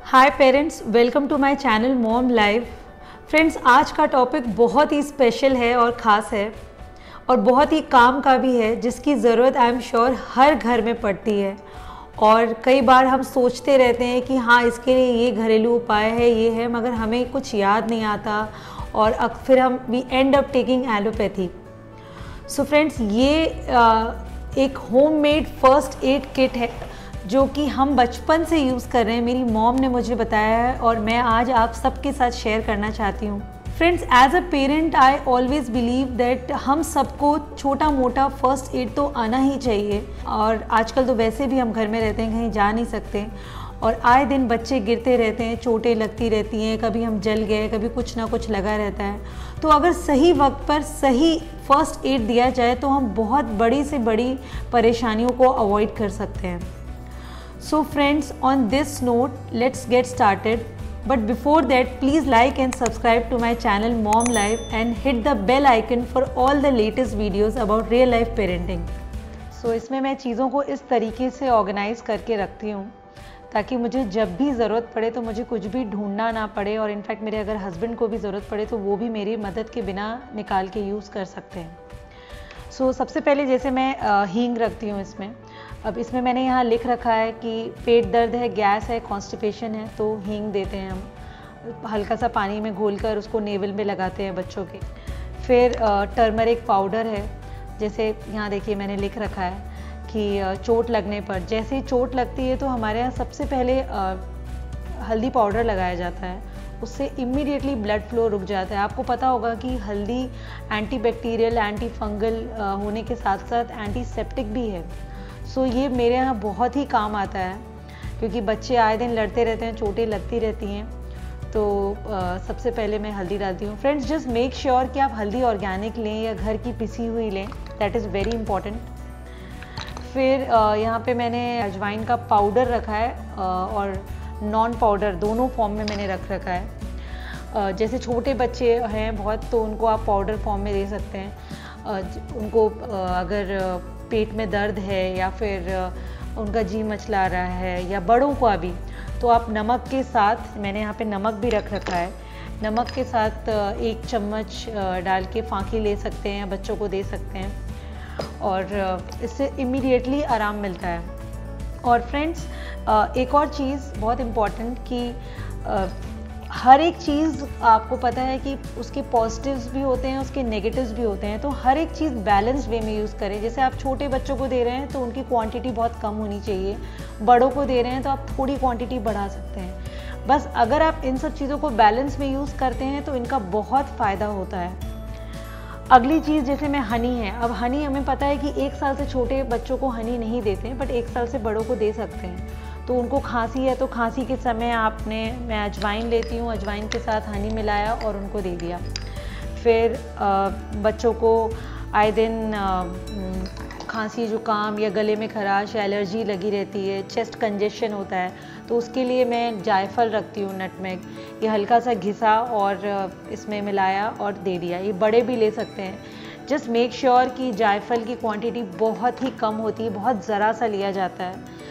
Hi parents, welcome to my channel mom live. Friends, आज का topic बहुत ही special है और ख़ास है और बहुत ही काम का भी है, जिसकी ज़रूरत आई एम श्योर हर घर में पड़ती है। और कई बार हम सोचते रहते हैं कि हाँ, इसके लिए ये घरेलू उपाय है, ये है, मगर हमें कुछ याद नहीं आता और फिर हम we end up taking allopathy. So friends, ये एक होममेड फर्स्ट एड किट है जो कि हम बचपन से यूज़ कर रहे हैं। मेरी मॉम ने मुझे बताया है और मैं आज आप सबके साथ शेयर करना चाहती हूँ। Friends, as a parent I always believe that हम सबको छोटा मोटा फर्स्ट एड तो आना ही चाहिए। और आजकल तो वैसे भी हम घर में रहते हैं, कहीं जा नहीं सकते और आए दिन बच्चे गिरते रहते हैं, चोटें लगती रहती हैं, कभी हम जल गए, कभी कुछ ना कुछ लगा रहता है। तो अगर सही वक्त पर सही फर्स्ट एड दिया जाए तो हम बहुत बड़ी से बड़ी परेशानियों को अवॉइड कर सकते हैं। So friends, on this note, let's get started. But before that, please like and subscribe to my channel Mom Life and hit the bell icon for all the latest videos about real life parenting. So इसमें मैं चीज़ों को इस तरीके से organise करके रखती हूँ ताकि मुझे जब भी ज़रूरत पड़े तो मुझे कुछ भी ढूंढना ना पड़े, और इनफैक्ट मेरे अगर हस्बैंड को भी ज़रूरत पड़े तो वो भी मेरी मदद के बिना निकाल के यूज़ कर सकते हैं। सो सबसे पहले जैसे मैं हींग रखती हूँ इसमें। अब इसमें मैंने यहाँ लिख रखा है कि पेट दर्द है, गैस है, कॉन्स्टिपेशन है, तो हींग देते हैं हम। हल्का सा पानी में घोलकर उसको नेवल में लगाते हैं बच्चों के। फिर टर्मरिक पाउडर है, जैसे यहाँ देखिए मैंने लिख रखा है कि चोट लगने पर, जैसे ही चोट लगती है तो हमारे यहाँ सबसे पहले हल्दी पाउडर लगाया जाता है। उससे इमीडिएटली ब्लड फ्लो रुक जाता है। आपको पता होगा कि हल्दी एंटीबैक्टीरियल, एंटी फंगल होने के साथ साथ एंटीसेप्टिक भी है। सो ये मेरे यहाँ बहुत ही काम आता है क्योंकि बच्चे आए दिन लड़ते रहते हैं, चोटें लगती रहती हैं। तो सबसे पहले मैं हल्दी डालती हूँ। फ्रेंड्स, जस्ट मेक श्योर कि आप हल्दी ऑर्गेनिक लें या घर की पिसी हुई लें, दैट इज़ वेरी इंपॉर्टेंट। फिर यहाँ पे मैंने अजवाइन का पाउडर रखा है और नॉन पाउडर दोनों फॉर्म में मैंने रख रखा है। जैसे छोटे बच्चे हैं बहुत, तो उनको आप पाउडर फॉर्म में दे सकते हैं। उनको अगर पेट में दर्द है या फिर उनका जी मचला रहा है, या बड़ों को अभी, तो आप नमक के साथ, मैंने यहाँ पे नमक भी रख रखा है, नमक के साथ 1 चम्मच डाल के फांकी ले सकते हैं, बच्चों को दे सकते हैं और इससे इमीडिएटली आराम मिलता है। और फ्रेंड्स, एक और चीज़ बहुत इम्पॉर्टेंट कि हर एक चीज़ आपको पता है कि उसके पॉजिटिव्स भी होते हैं, उसके नेगेटिव्स भी होते हैं, तो हर एक चीज़ बैलेंस वे में यूज़ करें। जैसे आप छोटे बच्चों को दे रहे हैं तो उनकी क्वांटिटी बहुत कम होनी चाहिए, बड़ों को दे रहे हैं तो आप थोड़ी क्वांटिटी बढ़ा सकते हैं। बस अगर आप इन सब चीज़ों को बैलेंस में यूज़ करते हैं तो इनका बहुत फ़ायदा होता है। अगली चीज़ जैसे मैं हनी है। अब हनी हमें पता है कि 1 साल से छोटे बच्चों को हनी नहीं देते हैं, बट 1 साल से बड़ों को दे सकते हैं। तो उनको खांसी है तो खांसी के समय मैं अजवाइन लेती हूँ, अजवाइन के साथ हनी मिलाया और उनको दे दिया। फिर बच्चों को आए दिन खांसी, जुकाम या गले में खराश या एलर्जी लगी रहती है, चेस्ट कंजेशन होता है, तो उसके लिए मैं जायफल रखती हूँ, नटमेग, ये हल्का सा घिसा और इसमें मिलाया और दे दिया। ये बड़े भी ले सकते हैं। जस्ट मेक श्योर कि जायफल की क्वांटिटी बहुत ही कम होती है, बहुत ज़रा सा लिया जाता है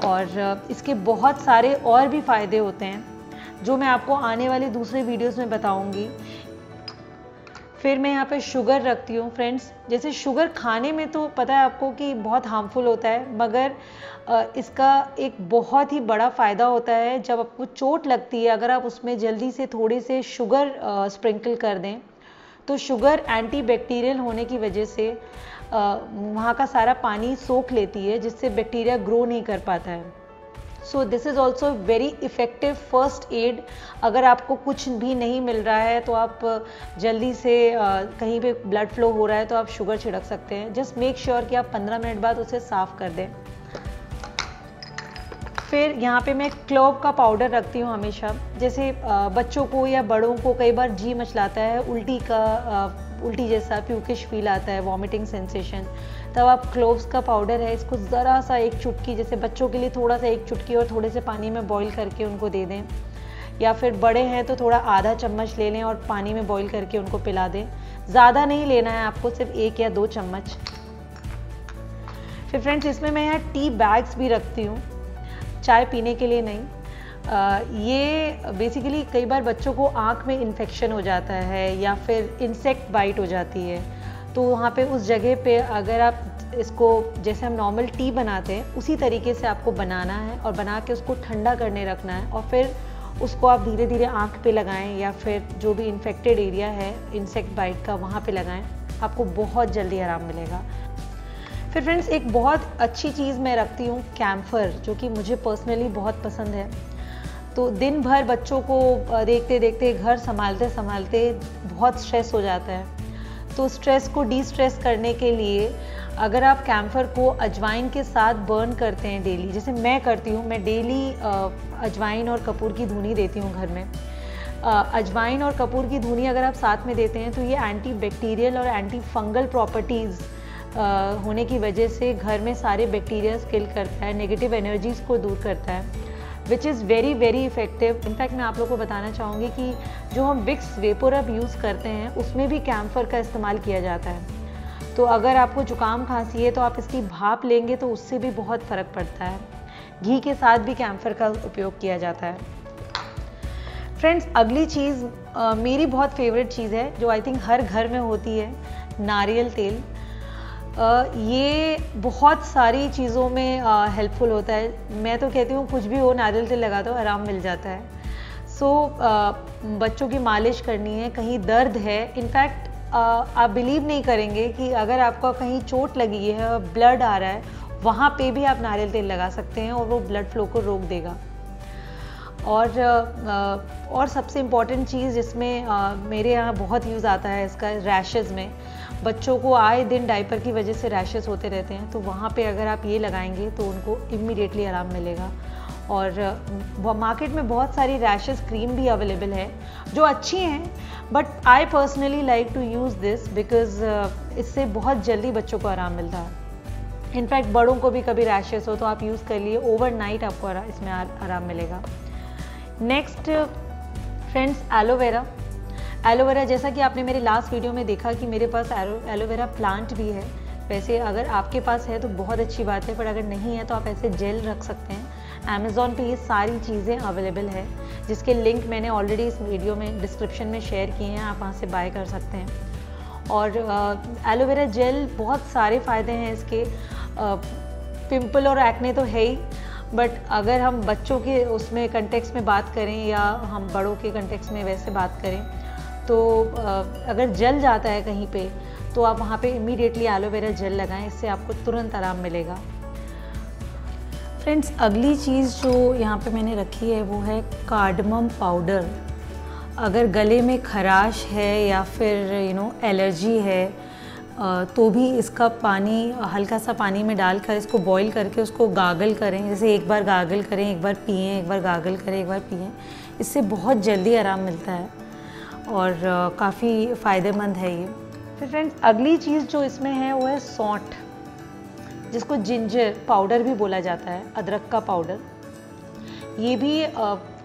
और इसके बहुत सारे और भी फ़ायदे होते हैं जो मैं आपको आने वाले दूसरे वीडियोस में बताऊंगी। फिर मैं यहाँ पे शुगर रखती हूँ। फ्रेंड्स, जैसे शुगर खाने में तो पता है आपको कि बहुत हार्मफुल होता है, मगर इसका एक बहुत ही बड़ा फ़ायदा होता है। जब आपको चोट लगती है, अगर आप उसमें जल्दी से थोड़े से शुगर स्प्रिंकल कर दें तो शुगर एंटीबैक्टीरियल होने की वजह से वहाँ का सारा पानी सोख लेती है, जिससे बैक्टीरिया ग्रो नहीं कर पाता है। So this is also very effective first aid. अगर आपको कुछ भी नहीं मिल रहा है तो आप जल्दी से कहीं पे ब्लड फ्लो हो रहा है तो आप शुगर छिड़क सकते हैं। जस्ट मेक श्योर कि आप 15 मिनट बाद उसे साफ़ कर दें। फिर यहाँ पे मैं क्लोव का पाउडर रखती हूँ हमेशा। जैसे बच्चों को या बड़ों को कई बार जी मचलाता है, उल्टी जैसा प्यूकिश फील आता है, वॉमिटिंग सेंसेशन, तब आप क्लोव्स का पाउडर है, इसको ज़रा सा 1 चुटकी, जैसे बच्चों के लिए थोड़ा सा 1 चुटकी और थोड़े से पानी में बॉईल करके उनको दे दें, या फिर बड़े हैं तो थोड़ा आधा चम्मच ले लें और पानी में बॉईल करके उनको पिला दें। ज़्यादा नहीं लेना है आपको, सिर्फ 1 या 2 चम्मच। फिर फ्रेंड्स, इसमें मैं यहाँ टी बैग्स भी रखती हूँ, चाय पीने के लिए नहीं। ये बेसिकली कई बार बच्चों को आँख में इन्फेक्शन हो जाता है या फिर इंसेक्ट बाइट हो जाती है, तो वहाँ पे उस जगह पे अगर आप इसको जैसे हम नॉर्मल टी बनाते हैं उसी तरीके से आपको बनाना है और बना के उसको ठंडा करने रखना है और फिर उसको आप धीरे धीरे आँख पे लगाएं या फिर जो भी इन्फेक्टेड एरिया है इंसेक्ट बाइट का वहाँ पे लगाएं, आपको बहुत जल्दी आराम मिलेगा। फिर फ्रेंड्स एक बहुत अच्छी चीज़ मैं रखती हूँ कैम्फर, जो कि मुझे पर्सनली बहुत पसंद है। तो दिन भर बच्चों को देखते देखते घर संभालते संभालते बहुत स्ट्रेस हो जाता है, तो स्ट्रेस को डी स्ट्रेस करने के लिए अगर आप कैम्फर को अजवाइन के साथ बर्न करते हैं डेली, जैसे मैं करती हूँ, मैं डेली अजवाइन और कपूर की धुनी देती हूँ घर में। अजवाइन और कपूर की धुनी अगर आप साथ में देते हैं तो ये एंटी बैक्टीरियल और एंटी फंगल प्रॉपर्टीज़ होने की वजह से घर में सारे बैक्टीरिया किल करता है, नेगेटिव एनर्जीज़ को दूर करता है, which is very very effective. In fact मैं आप लोगों को बताना चाहूँगी कि जो हम विक्स वेपोरब यूज़ करते हैं उसमें भी कैम्फर का इस्तेमाल किया जाता है। तो अगर आपको जुकाम खांसी है तो आप इसकी भाप लेंगे तो उससे भी बहुत फ़र्क पड़ता है। घी के साथ भी कैम्फर का उपयोग किया जाता है। फ्रेंड्स अगली चीज़ मेरी बहुत फेवरेट चीज़ है जो आई थिंक हर घर में होती है, नारियल तेल। ये बहुत सारी चीज़ों में हेल्पफुल होता है। मैं तो कहती हूँ कुछ भी हो नारियल तेल लगा दो, आराम मिल जाता है। सो बच्चों की मालिश करनी है, कहीं दर्द है, इनफैक्ट आप बिलीव नहीं करेंगे कि अगर आपको कहीं चोट लगी है और ब्लड आ रहा है, वहाँ पे भी आप नारियल तेल लगा सकते हैं और वो ब्लड फ्लो को रोक देगा। और सबसे इम्पॉर्टेंट चीज़ जिसमें मेरे यहाँ बहुत यूज़ आता है इसका, रैशेज़ में बच्चों को आए दिन डायपर की वजह से रैशेज़ होते रहते हैं, तो वहाँ पे अगर आप ये लगाएंगे तो उनको इमीडिएटली आराम मिलेगा। और मार्केट में बहुत सारी रैशेज़ क्रीम भी अवेलेबल है जो अच्छी हैं, but I personally like to use this because इससे बहुत जल्दी बच्चों को आराम मिलता है। इनफैक्ट बड़ों को भी कभी रैशेज़ हो तो आप यूज़ कर लिए, ओवरनाइट आपको इसमें आराम मिलेगा। Next friends aloe vera. एलोवेरा जैसा कि आपने मेरे लास्ट वीडियो में देखा कि मेरे पास एलोवेरा प्लांट भी है। वैसे अगर आपके पास है तो बहुत अच्छी बात है, पर अगर नहीं है तो आप ऐसे जेल रख सकते हैं। अमेज़ॉन पे ये सारी चीज़ें अवेलेबल है, जिसके लिंक मैंने ऑलरेडी इस वीडियो में डिस्क्रिप्शन में शेयर किए हैं, आप वहाँ से बाय कर सकते हैं। और एलोवेरा जेल बहुत सारे फ़ायदे हैं इसके। पिंपल और एक्ने तो है ही, बट अगर हम बच्चों के उसमें कंटेक्स्ट में बात करें या हम बड़ों के कंटेक्स्ट में वैसे बात करें तो अगर जल जाता है कहीं पे तो आप वहाँ पे इमीडिएटली एलोवेरा जेल लगाएं, इससे आपको तुरंत आराम मिलेगा। फ्रेंड्स अगली चीज़ जो यहाँ पे मैंने रखी है वो है कार्डमम पाउडर। अगर गले में खराश है या फिर एलर्जी है तो भी इसका पानी हल्का सा पानी में डालकर इसको बॉईल करके उसको गागल करें। जैसे एक बार गागल करें, एक बार पिएं, एक बार गागल करें, एक बार पिएं, इससे बहुत जल्दी आराम मिलता है और काफ़ी फ़ायदेमंद है ये। फिर फ्रेंड्स अगली चीज़ जो इसमें है वो है सौंठ, जिसको जिंजर पाउडर भी बोला जाता है, अदरक का पाउडर। ये भी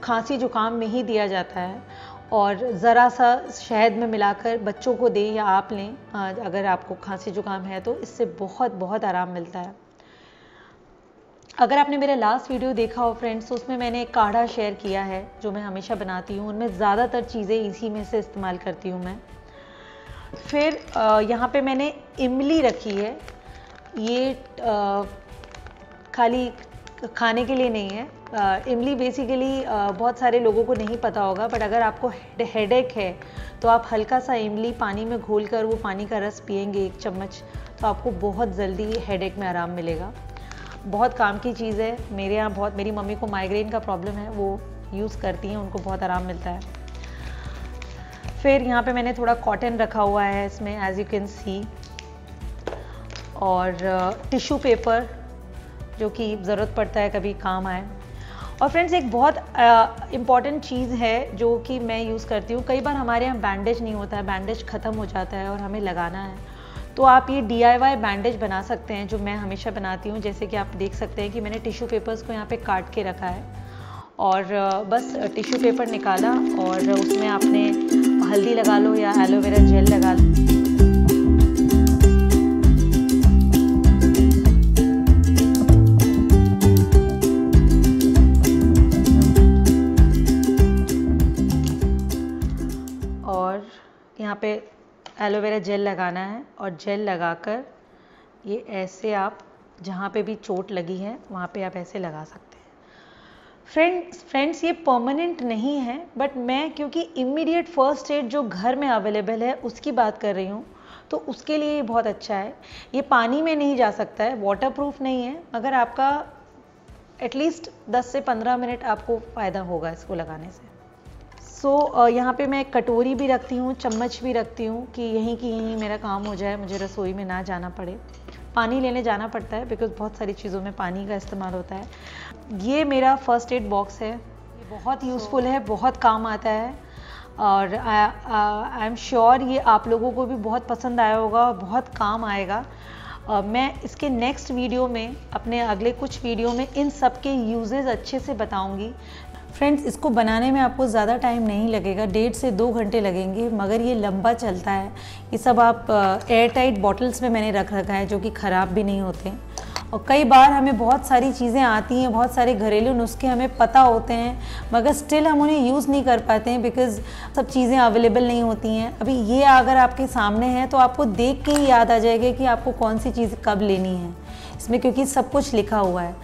खांसी जुकाम में ही दिया जाता है और ज़रा सा शहद में मिलाकर बच्चों को दें या आप लें अगर आपको खांसी जुकाम है तो, इससे बहुत बहुत आराम मिलता है। अगर आपने मेरा लास्ट वीडियो देखा हो फ्रेंड्स तो उसमें मैंने एक काढ़ा शेयर किया है जो मैं हमेशा बनाती हूँ, उनमें ज़्यादातर चीज़ें इसी में से इस्तेमाल करती हूँ मैं। फिर यहाँ पे मैंने इमली रखी है। ये खाली खाने के लिए नहीं है। इमली बेसिकली बहुत सारे लोगों को नहीं पता होगा, बट अगर आपको हेडेक है तो आप हल्का सा इमली पानी में घोलकर वो पानी का रस पिएंगे 1 चम्मच, तो आपको बहुत जल्दी हेडेक में आराम मिलेगा। बहुत काम की चीज़ है। मेरे यहाँ मेरी मम्मी को माइग्रेन का प्रॉब्लम है, वो यूज़ करती हैं, उनको बहुत आराम मिलता है। फिर यहाँ पे मैंने थोड़ा कॉटन रखा हुआ है इसमें, एज यू कैन सी, और टिश्यू पेपर जो कि ज़रूरत पड़ता है कभी काम आए। और फ्रेंड्स एक बहुत इम्पॉर्टेंट चीज़ है जो कि मैं यूज़ करती हूँ। कई बार हमारे यहाँ बैंडेज नहीं होता है, बैंडेज ख़त्म हो जाता है और हमें लगाना है, तो आप ये DIY बैंडेज बना सकते हैं, जो मैं हमेशा बनाती हूँ। जैसे कि आप देख सकते हैं कि मैंने टिश्यू पेपर्स को यहाँ पे काट के रखा है और बस टिश्यू पेपर निकाला और उसमें आपने हल्दी लगा लो या एलोवेरा जेल लगा लो। यहाँ पे एलोवेरा जेल लगाना है और जेल लगाकर ये ऐसे आप जहाँ पे भी चोट लगी है वहाँ पे आप ऐसे लगा सकते हैं। फ्रेंड्स ये परमानेंट नहीं है, बट मैं क्योंकि इमीडिएट फर्स्ट एड जो घर में अवेलेबल है उसकी बात कर रही हूँ, तो उसके लिए ये बहुत अच्छा है। ये पानी में नहीं जा सकता है, वाटरप्रूफ नहीं है, मगर आपका एटलीस्ट 10 से 15 मिनट आपको फ़ायदा होगा इसको लगाने से। यहाँ पे मैं कटोरी भी रखती हूँ, चम्मच भी रखती हूँ कि यहीं की यहीं मेरा काम हो जाए, मुझे रसोई में ना जाना पड़े। पानी लेने जाना पड़ता है बिकॉज़ बहुत सारी चीज़ों में पानी का इस्तेमाल होता है। ये मेरा फर्स्ट एड बॉक्स है, ये बहुत यूज़फुल है, बहुत काम आता है और आई एम श्योर ये आप लोगों को भी बहुत पसंद आया होगा और बहुत काम आएगा। मैं इसके नेक्स्ट वीडियो में, अपने अगले कुछ वीडियो में इन सब के यूजेस अच्छे से बताऊंगी। फ्रेंड्स, इसको बनाने में आपको ज़्यादा टाइम नहीं लगेगा, 1.5 से 2 घंटे लगेंगे, मगर ये लंबा चलता है। ये सब आप एयर टाइट बॉटल्स में मैंने रख रखा है जो कि ख़राब भी नहीं होते। और कई बार हमें बहुत सारी चीज़ें आती हैं, बहुत सारे घरेलू नुस्खे हमें पता होते हैं, मगर स्टिल हम उन्हें यूज़ नहीं कर पाते हैं बिकॉज़ सब चीज़ें अवेलेबल नहीं होती हैं। अभी ये अगर आपके सामने है तो आपको देख के ही याद आ जाएगा कि आपको कौन सी चीज़ कब लेनी है इसमें, क्योंकि सब कुछ लिखा हुआ है।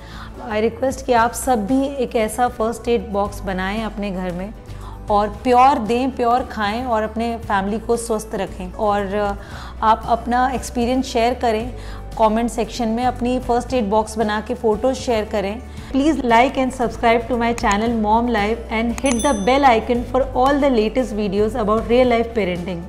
आई रिक्वेस्ट कि आप सब भी एक ऐसा फर्स्ट एड बॉक्स बनाएं अपने घर में और प्योर दें, प्योर खाएं और अपने फैमिली को स्वस्थ रखें। और आप अपना एक्सपीरियंस शेयर करें कमेंट सेक्शन में, अपनी फर्स्ट एड बॉक्स बना के फ़ोटोज़ शेयर करें। Please like and subscribe to my channel mom life and hit the bell icon for all the latest videos about real life parenting.